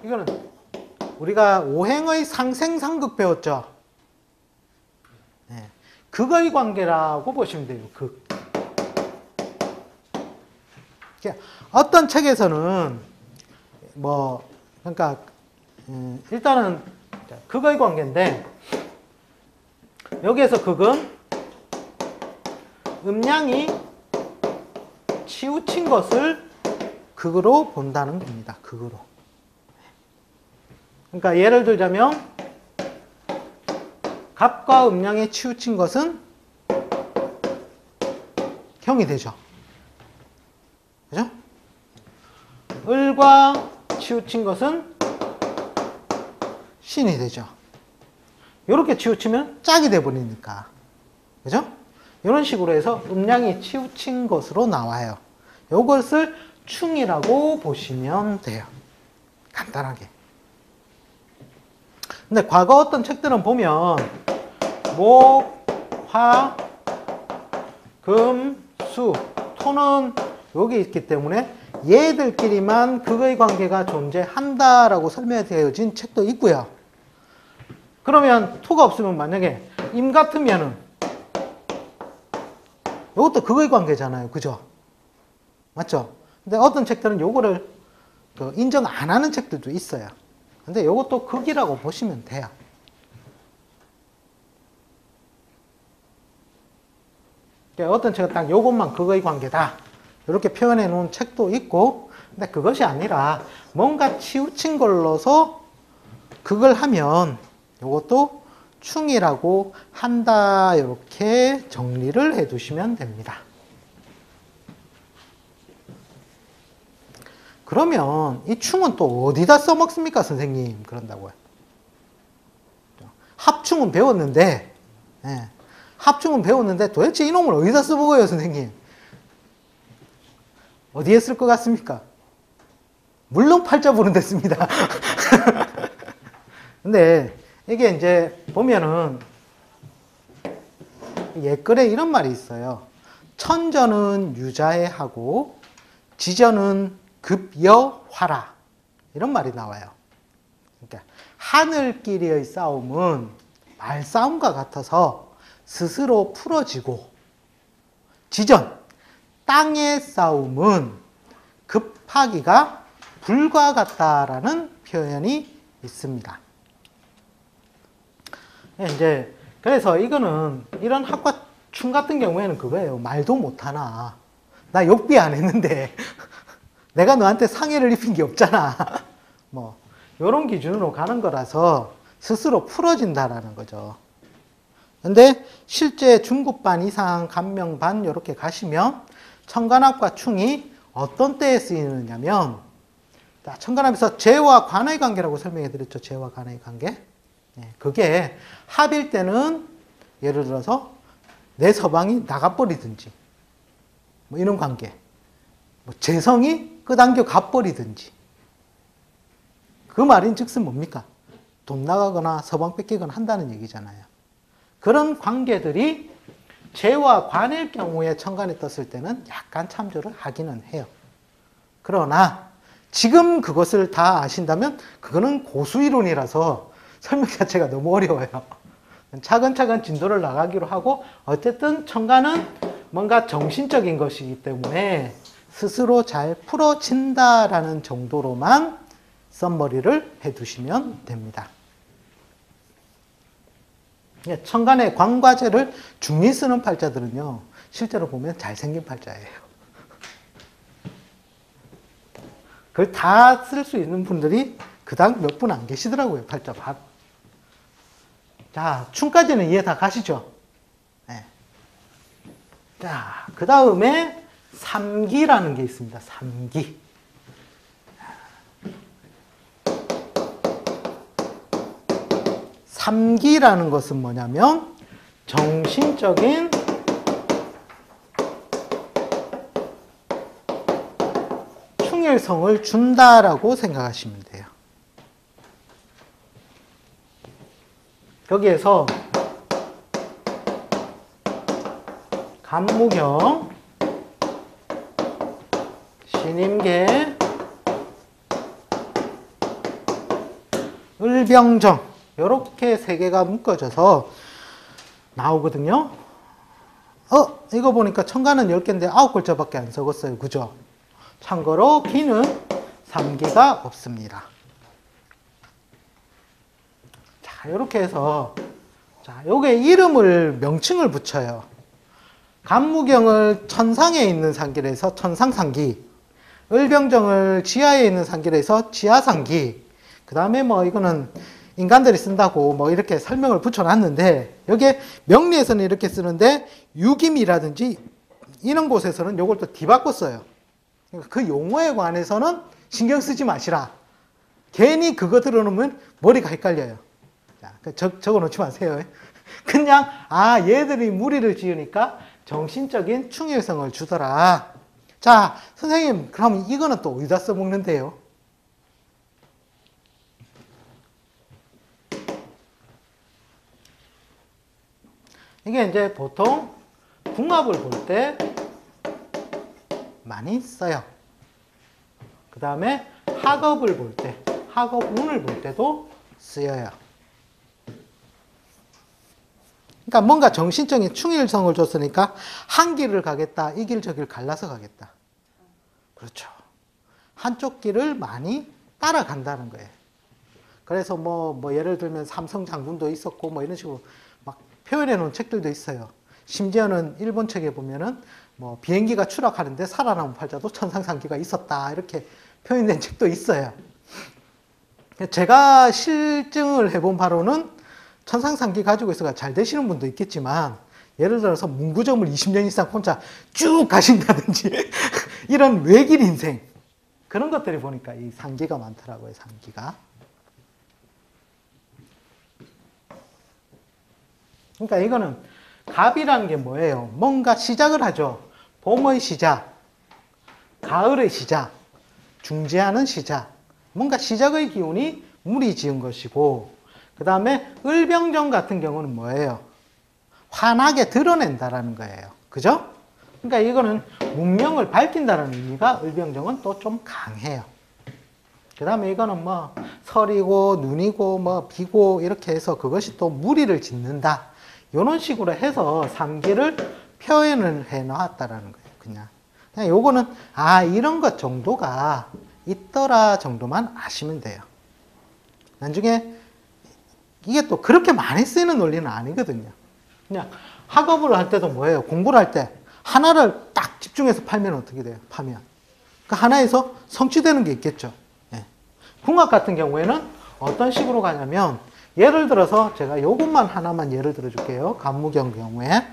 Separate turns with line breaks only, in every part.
이거는 우리가 오행의 상생상극 배웠죠. 네. 극의 관계라고 보시면 돼요. 극. 어떤 책에서는 뭐 그러니까 일단은 극의 관계인데 여기에서 극은 음양이 치우친 것을 극으로 본다는 겁니다. 극으로. 그러니까 예를 들자면 갑과 음양에 치우친 것은 형이 되죠. 그죠? 을과 치우친 것은 신이 되죠. 이렇게 치우치면 짝이 돼버리니까. 그죠? 이런 식으로 해서 음양이 치우친 것으로 나와요. 이것을 충이라고 보시면 돼요. 간단하게. 근데 과거 어떤 책들은 보면 목, 화, 금, 수, 토는 여기 있기 때문에 얘들끼리만 극의 관계가 존재한다라고 설명되어진 책도 있고요. 그러면 토가 없으면 만약에 임 같으면은 이것도 극의 관계잖아요. 그죠? 맞죠? 근데 어떤 책들은 요거를 인정 안 하는 책들도 있어요. 근데 요것도 극이라고 보시면 돼요. 어떤 책은 딱 요것만 극의 관계다. 이렇게 표현해 놓은 책도 있고, 근데 그것이 아니라 뭔가 치우친 걸로서 극을 하면 요것도 충이라고 한다. 이렇게 정리를 해 두시면 됩니다. 그러면 이 충은 또 어디다 써먹습니까, 선생님? 그런다고요. 합충은 배웠는데, 예, 합충은 배웠는데 도대체 이놈을 어디다 써먹어요, 선생님? 어디에 쓸 것 같습니까? 물론 팔자 보는 데 씁니다. 근데 이게 이제 보면은 옛글에 이런 말이 있어요. 천전은 유자에 하고 지전은 급여화라. 이런 말이 나와요. 그러니까 하늘끼리의 싸움은 말싸움과 같아서 스스로 풀어지고, 지전, 땅의 싸움은 급하기가 불과 같다라는 표현이 있습니다. 이제 그래서 이거는 이런 학과충 같은 경우에는 그거예요. 말도 못하나. 나 욕비 안 했는데 내가 너한테 상해를 입힌 게 없잖아. 뭐 이런 기준으로 가는 거라서 스스로 풀어진다라는 거죠. 근데 실제 중급반 이상, 간명반 이렇게 가시면 천간합과 충이 어떤 때에 쓰이느냐면, 천간합에서 재와 관의 관계라고 설명해 드렸죠. 재와 관의 관계. 그게 합일 때는 예를 들어서 내 서방이 나가버리든지 뭐 이런 관계, 뭐 재성이 끄당겨 가버리든지, 그 말인 즉슨 뭡니까? 돈 나가거나 서방 뺏기거나 한다는 얘기잖아요. 그런 관계들이 재와 관일 경우에 천간에 떴을 때는 약간 참조를 하기는 해요. 그러나 지금 그것을 다 아신다면 그거는 고수이론이라서 설명 자체가 너무 어려워요. 차근차근 진도를 나가기로 하고, 어쨌든 천간은 뭔가 정신적인 것이기 때문에 스스로 잘 풀어진다라는 정도로만 썸머리를 해두시면 됩니다. 천간의 관과제를 중이 쓰는 팔자들은요, 실제로 보면 잘생긴 팔자예요. 그걸 다 쓸 수 있는 분들이 그닥 몇 분 안 계시더라고요, 팔자. 자, 충까지는 이해 다 가시죠? 네. 자, 그 다음에 삼기라는 게 있습니다. 삼기. 삼기라는 것은 뭐냐면 정신적인 충일성을 준다라고 생각하시면 돼요. 여기에서 간무경, 신임계, 을병정 이렇게 세 개가 묶어져서 나오거든요. 이거 보니까 천간은 10개인데 9글자밖에 안 적었어요. 그죠? 참고로 기는 3기가 없습니다. 자, 이렇게 해서 자, 요게 이름을 명칭을 붙여요. 간무경을 천상에 있는 상기로 해서 천상상기, 을병정을 지하에 있는 상기로 해서 지하상기, 그 다음에 뭐 이거는 인간들이 쓴다고 뭐 이렇게 설명을 붙여놨는데, 여기에 명리에서는 이렇게 쓰는데 유김이라든지 이런 곳에서는 요걸 또 뒤바꿔 써요. 그러니까 그 용어에 관해서는 신경 쓰지 마시라. 괜히 그거 들어놓으면 머리가 헷갈려요. 자, 적어 놓지 마세요. 그냥 얘들이 무리를 지으니까 정신적인 충혈성을 주더라. 자, 선생님, 그럼 이거는 또 어디다 써먹는데요? 이게 이제 보통 궁합을 볼 때 많이 써요. 그 다음에 학업을 볼 때, 학업운을 볼 때도 쓰여요. 그러니까 뭔가 정신적인 충일성을 줬으니까 한 길을 가겠다, 이 길 저 길 갈라서 가겠다. 그렇죠. 한쪽 길을 많이 따라간다는 거예요. 그래서 뭐 예를 들면 삼성 장군도 있었고 뭐 이런 식으로 막 표현해 놓은 책들도 있어요. 심지어는 일본 책에 보면은 뭐 비행기가 추락하는데 살아남은 팔자도 천상상기가 있었다 이렇게 표현된 책도 있어요. 제가 실증을 해본 바로는 천상상기 가지고 있어가 잘 되시는 분도 있겠지만, 예를 들어서 문구점을 20년 이상 혼자 쭉 가신다든지 이런 외길 인생, 그런 것들이 보니까 이 상기가 많더라고요. 상기가. 그러니까 이거는 갑이라는 게 뭐예요? 뭔가 시작을 하죠. 봄의 시작, 가을의 시작, 중재하는 시작, 뭔가 시작의 기운이 무리 지은 것이고, 그 다음에 을병정 같은 경우는 뭐예요? 환하게 드러낸다라는 거예요. 그죠? 그러니까 이거는 문명을 밝힌다는 의미가 을병정은 또 좀 강해요. 그 다음에 이거는 뭐 설이고 눈이고 뭐 비고 이렇게 해서 그것이 또 무리를 짓는다. 이런 식으로 해서 삼기를 표현을 해 놨다라는 거예요. 그냥 요거는 이런 것 정도가 있더라 정도만 아시면 돼요. 나중에 이게 또 그렇게 많이 쓰이는 논리는 아니거든요. 그냥 학업을 할 때도 뭐예요? 공부를 할 때 하나를 딱 집중해서 팔면 어떻게 돼요? 파면. 그 하나에서 성취되는 게 있겠죠. 예. 궁합 같은 경우에는 어떤 식으로 가냐면, 예를 들어서 제가 요것만 하나만 예를 들어 줄게요. 간무경 경우에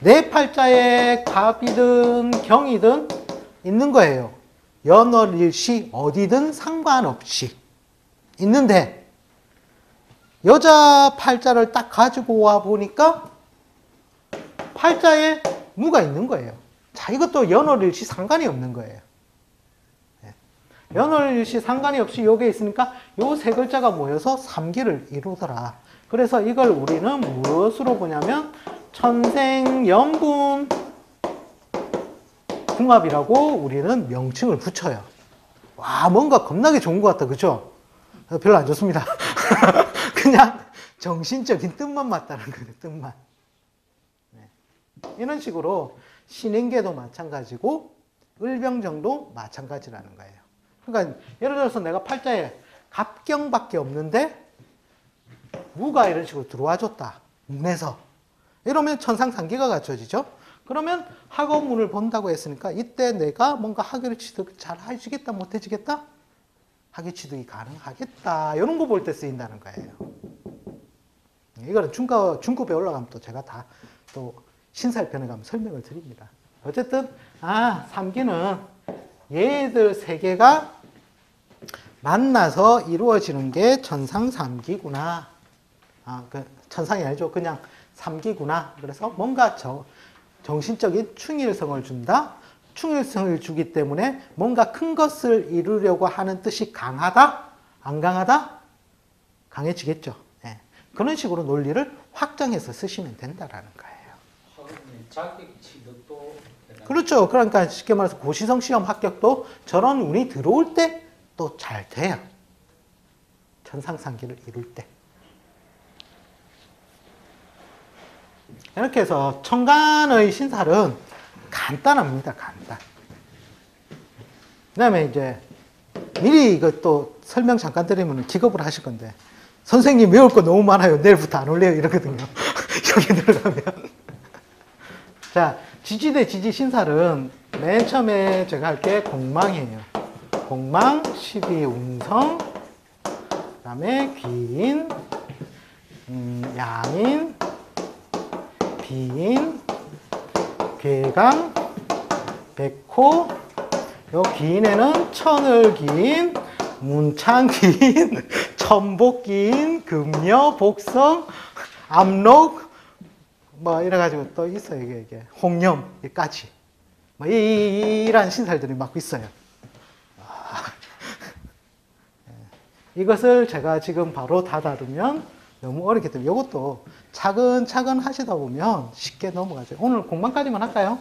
내 팔자에 갑이든 경이든 있는 거예요. 연월일시 어디든 상관없이 있는데, 여자 팔자를 딱 가지고 와 보니까 팔자에 무가 있는 거예요. 자, 이것도 연월일시 상관이 없는 거예요. 연월일시 상관이 없이 요게 있으니까 요 세 글자가 모여서 삼기를 이루더라. 그래서 이걸 우리는 무엇으로 보냐면 천생연분 궁합이라고 우리는 명칭을 붙여요. 와, 뭔가 겁나게 좋은 것 같다. 그죠? 별로 안 좋습니다. 그냥 정신적인 뜻만 맞다는 거예요. 뜻만. 네. 이런 식으로 신인계도 마찬가지고 을병정도 마찬가지라는 거예요. 그러니까 예를 들어서 내가 팔자에 갑경밖에 없는데 무가 이런 식으로 들어와 줬다. 문에서. 이러면 천상상기가 갖춰지죠. 그러면 학업운을 본다고 했으니까 이때 내가 뭔가 학예를 취득 잘 해주겠다 못해주겠다? 학예 취득이 가능하겠다. 이런 거 볼 때 쓰인다는 거예요. 이거는 중급에 올라가면 또 제가 다 또 신살편에 가면 설명을 드립니다. 어쨌든 삼기는 얘들 세 개가 만나서 이루어지는 게 천상삼기구나. 천상이 아니죠. 그냥 삼기구나. 그래서 뭔가 정신적인 충일성을 준다. 충일성을 주기 때문에 뭔가 큰 것을 이루려고 하는 뜻이 강하다? 안 강하다? 강해지겠죠. 네. 그런 식으로 논리를 확장해서 쓰시면 된다라는 거예요.
자격 취득도
그렇죠. 그러니까 쉽게 말해서 고시성 시험 합격도 저런 운이 들어올 때 또 잘 돼요. 천상상기를 이룰 때. 이렇게 해서 천간의 신살은 간단합니다. 간단. 그 다음에 이제 미리 이것도 설명 잠깐 드리면 기겁을 하실 건데, 선생님 외울 거 너무 많아요. 내일부터 안 올래요. 이러거든요. 여기 들어가면. 자, 지지대 지지 신살은 맨 처음에 제가 할 게 공망이에요. 공망, 12운성, 그 다음에 귀인, 양인, 비인, 괴강, 백호, 요 기인에는 천을기인, 문창기인, 천복기인, 금여, 복성, 압록, 뭐 이래가지고 또 있어요. 이게 홍염까지. 뭐 이런 신살들이 막 있어요. 이것을 제가 지금 바로 다 다루면 너무 어렵기 때문에 이것도 차근차근 하시다 보면 쉽게 넘어가죠. 오늘 공방까지만 할까요?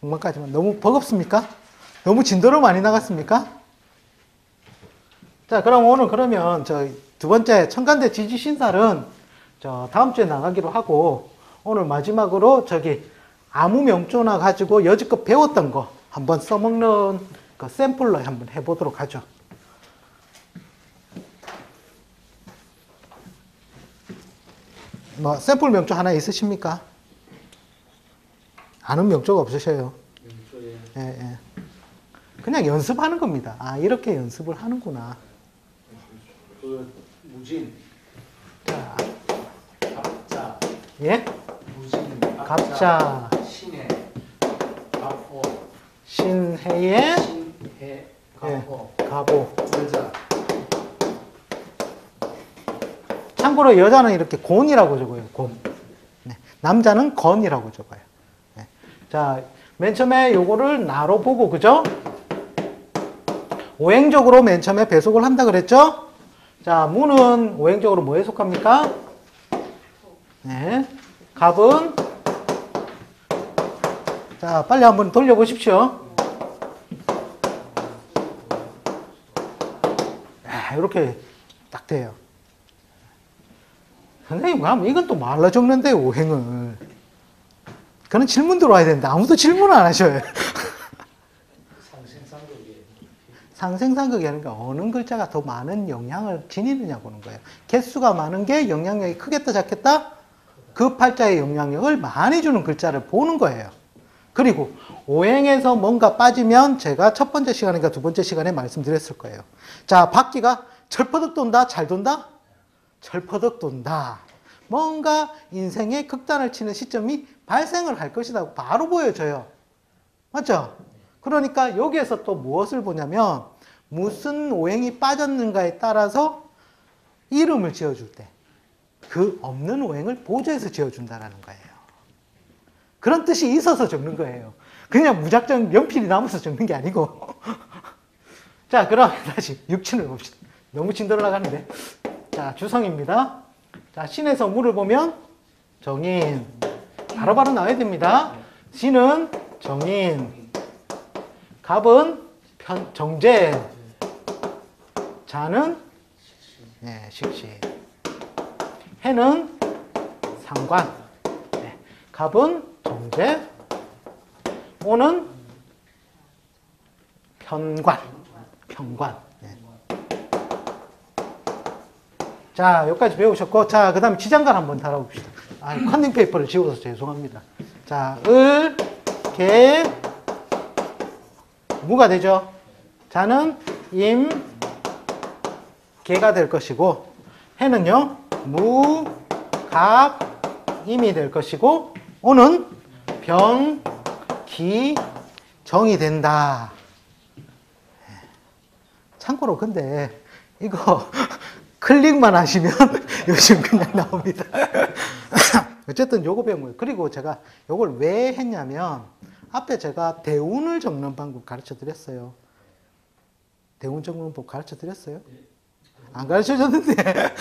공방까지만. 너무 버겁습니까? 너무 진도로 많이 나갔습니까? 자, 그럼 오늘 그러면 저 두 번째 천간대 지지신살은 저 다음 주에 나가기로 하고, 오늘 마지막으로 저기 아무 명조나 가지고 여지껏 배웠던 거 한번 써먹는 그 샘플로 한번 해보도록 하죠. 뭐 샘플 명조 하나 있으십니까? 아는 명조가 없으셔요?
명조에
예, 예. 그냥 연습하는 겁니다. 아, 이렇게 연습을 하는구나.
그 무진,
자,
갑자,
예?
무진,
갑자,
신해, 갑호,
신해의
신해, 갑호,
가보.
여자.
참고로 여자는 이렇게 곤이라고 적어요. 곤. 네. 남자는 건이라고 적어요. 네. 자, 맨 처음에 요거를 나로 보고, 그죠? 오행적으로 맨 처음에 배속을 한다 그랬죠? 자, 무는 오행적으로 뭐에 속합니까? 네. 갑은, 자, 빨리 한번 돌려보십시오. 이렇게 딱 돼요. 선생님, 그럼 이건 또 말로 적는데, 오행을. 그런 질문 들어와야 되는데, 아무도 질문 안 하셔요.
상생상극이에요.
상생상극이 하니까 어느 글자가 더 많은 영향을 지니느냐 보는 거예요. 개수가 많은 게 영향력이 크겠다, 작겠다? 그 팔자의 영향력을 많이 주는 글자를 보는 거예요. 그리고 오행에서 뭔가 빠지면 제가 첫 번째 시간인가 두 번째 시간에 말씀드렸을 거예요. 자, 바퀴가 철퍼덕 돈다, 잘 돈다? 철퍼덕 돈다. 뭔가 인생에 극단을 치는 시점이 발생을 할 것이라고 바로 보여져요. 맞죠? 그러니까 여기에서 또 무엇을 보냐면 무슨 오행이 빠졌는가에 따라서 이름을 지어줄 때 그 없는 오행을 보조해서 지어준다는 거예요. 그런 뜻이 있어서 적는 거예요. 그냥 무작정 연필이 남아서 적는 게 아니고. 자, 그럼 다시 육친을 봅시다. 너무 진도로 나가는데. 자, 주성입니다. 자, 신에서 물을 보면 정인. 바로바로 나와야 됩니다. 신은 정인. 갑은 정제. 자는 식시. 해는 상관. 갑은 정제. 오는 편관. 편관. 자, 여기까지 배우셨고, 자, 그 다음에 지장간 한번 달아봅시다. 아, 컨닝 페이퍼를 지워서 죄송합니다. 자, 을, 개, 무가 되죠? 자는 임, 개가 될 것이고, 해는요, 무, 갑, 임이 될 것이고, 오는 병, 기, 정이 된다. 참고로 근데 이거 클릭만 하시면 요즘 그냥 나옵니다. 어쨌든 요거 배운 거예요. 그리고 제가 요걸 왜 했냐면 앞에 제가 대운을 적는 방법 가르쳐 드렸어요. 대운 적는 법 가르쳐 드렸어요? 안 가르쳐 줬는데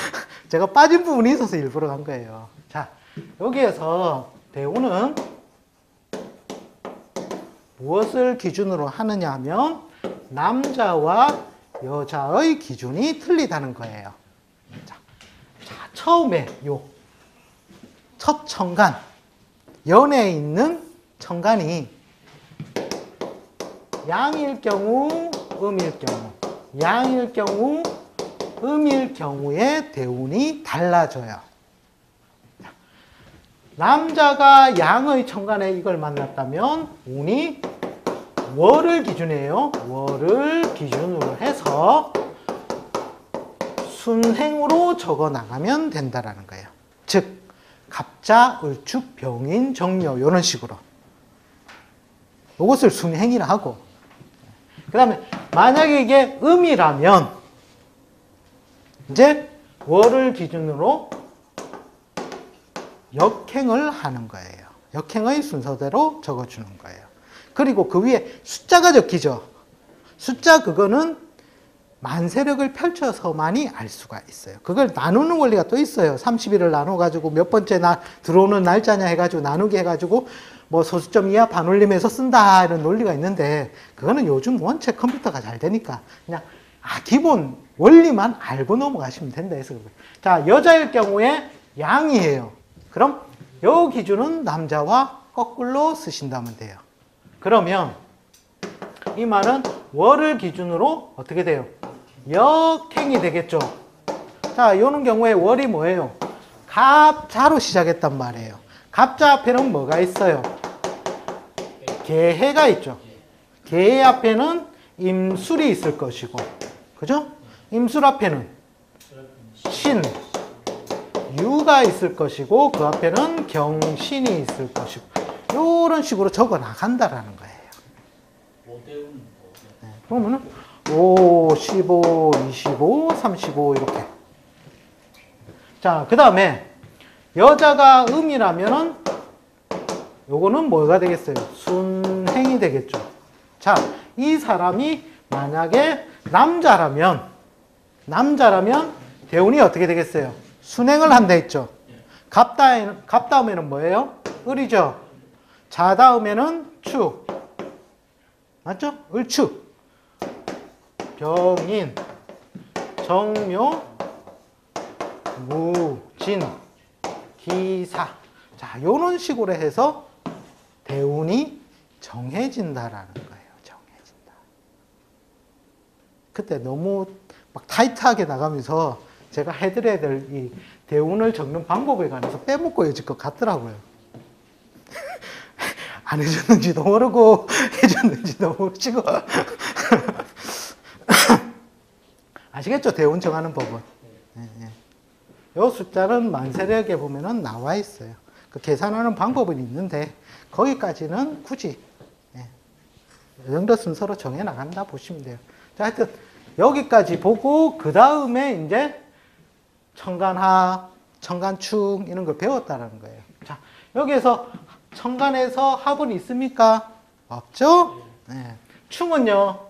제가 빠진 부분이 있어서 일부러 간 거예요. 자, 여기에서 대운은 무엇을 기준으로 하느냐 하면 남자와 여자의 기준이 틀리다는 거예요. 자, 처음에 요 첫 청간, 연에 있는 청간이 양일 경우, 음일 경우, 양일 경우, 음일 경우에 대운이 달라져요. 남자가 양의 청간에 이걸 만났다면 운이 월을 기준이에요. 월을 기준으로 해서 순행으로 적어 나가면 된다라는 거예요. 즉 갑자, 을축, 병인, 정묘 이런 식으로 이것을 순행이라 하고, 그 다음에 만약에 이게 음이라면 이제 월을 기준으로 역행을 하는 거예요. 역행의 순서대로 적어주는 거예요. 그리고 그 위에 숫자가 적히죠. 숫자 그거는 만세력을 펼쳐서만이 알 수가 있어요. 그걸 나누는 원리가 또 있어요. 30일을 나눠가지고 몇 번째 들어오는 날짜냐 해가지고 나누게 해가지고 뭐 소수점 이하 반올림해서 쓴다 이런 논리가 있는데, 그거는 요즘 원체 컴퓨터가 잘 되니까 그냥 기본 원리만 알고 넘어가시면 된다 해서 그래요. 자, 여자일 경우에 양이에요. 그럼 요 기준은 남자와 거꾸로 쓰신다면 돼요. 그러면 이 말은 월을 기준으로 어떻게 돼요? 역행이 되겠죠. 자, 요런 경우에 월이 뭐예요? 갑자로 시작했단 말이에요. 갑자 앞에는 뭐가 있어요? 개해가 있죠. 개해 앞에는 임술이 있을 것이고, 그죠? 임술 앞에는 신, 유가 있을 것이고, 그 앞에는 경신이 있을 것이고, 이런 식으로 적어 나간다라는 거예요. 네, 그러면은 5, 15, 25, 35 이렇게. 자, 그 다음에 여자가 음이라면은 요거는 뭐가 되겠어요? 순행이 되겠죠. 자, 이 사람이 만약에 남자라면 대운이 어떻게 되겠어요? 순행을 한다 했죠. 갑 다음에는 뭐예요? 을이죠. 자 다음에는 축. 맞죠? 을축. 병인, 정묘, 무진, 기사. 자, 요런 식으로 해서 대운이 정해진다라는 거예요. 정해진다. 그때 너무 막 타이트하게 나가면서 제가 해드려야 될 이 대운을 적는 방법에 관해서 빼먹고 해질 것 같더라고요. 안 해줬는지도 모르고 해줬는지도 모르고. 아시겠죠? 대운 정하는 법은. 이 숫자는 만세력에 보면은 나와 있어요. 그 계산하는 방법은 있는데 거기까지는 굳이 이 정도 순서로 정해 나간다 보시면 돼요. 자, 하여튼 여기까지 보고 그 다음에 이제 청간하, 청간축 이런 걸 배웠다는 거예요. 자, 여기에서 청간에서 합은 있습니까? 없죠? 네. 충은요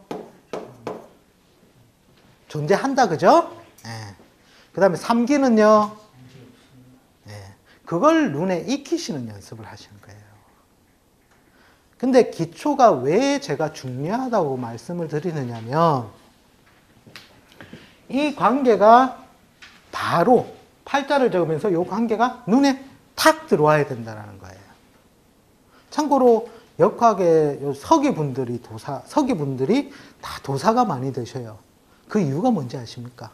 존재한다, 그죠? 네. 그 다음에 삼기는요, 네. 그걸 눈에 익히시는 연습을 하시는 거예요. 근데 기초가 왜 제가 중요하다고 말씀을 드리느냐면, 이 관계가 바로 팔자를 적으면서 이 관계가 눈에 탁 들어와야 된다는 거예요. 참고로 역학의 서기분들이 다 도사가 많이 되셔요. 그 이유가 뭔지 아십니까?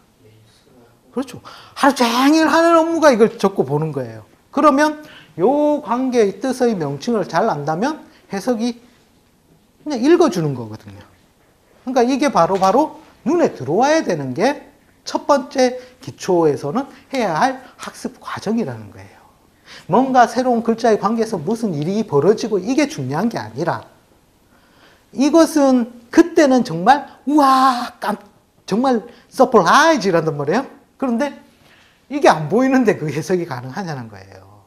그렇죠. 하루 종일 하는 업무가 이걸 적고 보는 거예요. 그러면 요 관계의 뜻의 명칭을 잘 안다면 해석이 그냥 읽어주는 거거든요. 그러니까 이게 바로 눈에 들어와야 되는 게 첫 번째 기초에서는 해야 할 학습 과정이라는 거예요. 뭔가 새로운 글자의 관계에서 무슨 일이 벌어지고 이게 중요한 게 아니라, 이것은 그때는 정말 우와 정말 서프라이즈 이란단 말이에요. 그런데 이게 안 보이는데 그 해석이 가능하냐는 거예요.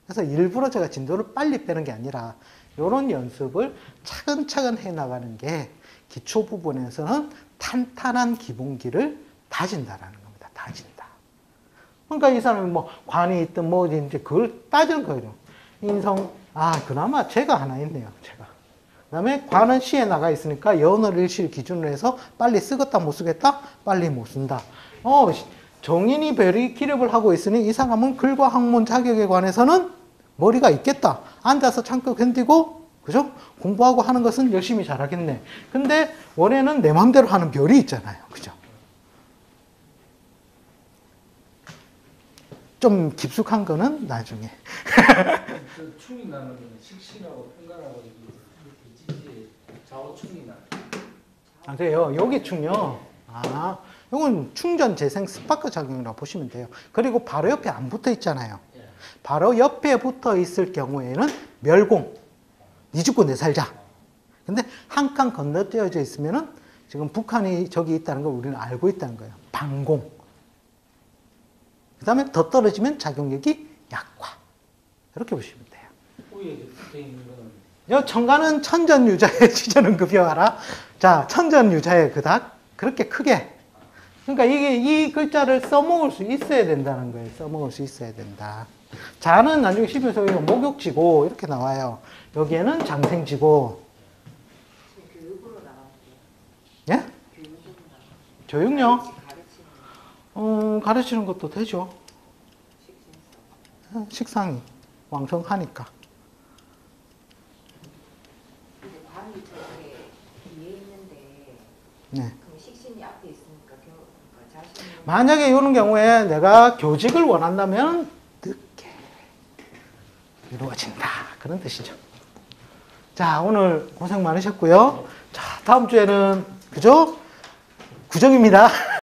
그래서 일부러 제가 진도를 빨리 빼는 게 아니라 이런 연습을 차근차근 해나가는 게 기초 부분에서는 탄탄한 기본기를 다진다라는 겁니다. 다진다. 그러니까 이 사람이 뭐 관이 있든 뭐 이제 그걸 따지는 거예요. 인성, 그나마 제가 하나 있네요. 제가. 그다음에 과는 시에 나가 있으니까 연월 일시를 기준으로 해서 빨리 쓰겠다 못 쓰겠다 빨리 못 쓴다. 정인이 별이 기력을 하고 있으니 이 사람은 글과 학문 자격에 관해서는 머리가 있겠다. 앉아서 참고 견디고 그죠? 공부하고 하는 것은 열심히 잘하겠네. 근데 원래는 내 마음대로 하는 별이 있잖아요. 그죠? 좀 깊숙한 거는 나중에.
그 충이 나는 거는 식신하고 편간하고 이게 있지 좌우충이 나.
아, 그래요. 여기 충요. 아, 이건 충전 재생 스파크 작용이라고 보시면 돼요. 그리고 바로 옆에 안 붙어 있잖아요.
예.
바로 옆에 붙어 있을 경우에는 멸공. 니 죽고 내 살자. 근데 한 칸 건너뛰어져 있으면은 지금 북한이 저기 있다는 걸 우리는 알고 있다는 거예요. 반공. 그 다음에 더 떨어지면 작용력이 약화. 이렇게 보시면 돼요.
위에 붙어 있는 거는
요 청가는 천전유자의 지전은 급여하라. 자, 천전유자의 그닥 그렇게 크게. 그러니까 이게 이 글자를 써먹을 수 있어야 된다는 거예요. 써먹을 수 있어야 된다. 자는 나중에 11서 목욕지고 이렇게 나와요. 여기에는 장생지고.
교육으로 나가는데요.
예?
교육으로 나가.
교육요?
가르치는
가르치는 것도 되죠.
식신서.
식상이 왕성하니까.
근데 관이 저게 뒤에 있는데
네.
그럼 식신이 앞에 있으니까 그러니까 자신은
만약에 이런 경우에 내가 교직을 원한다면 늦게 이루어진다. 그런 뜻이죠. 자, 오늘 고생 많으셨고요. 자, 다음 주에는 그죠? 구정입니다.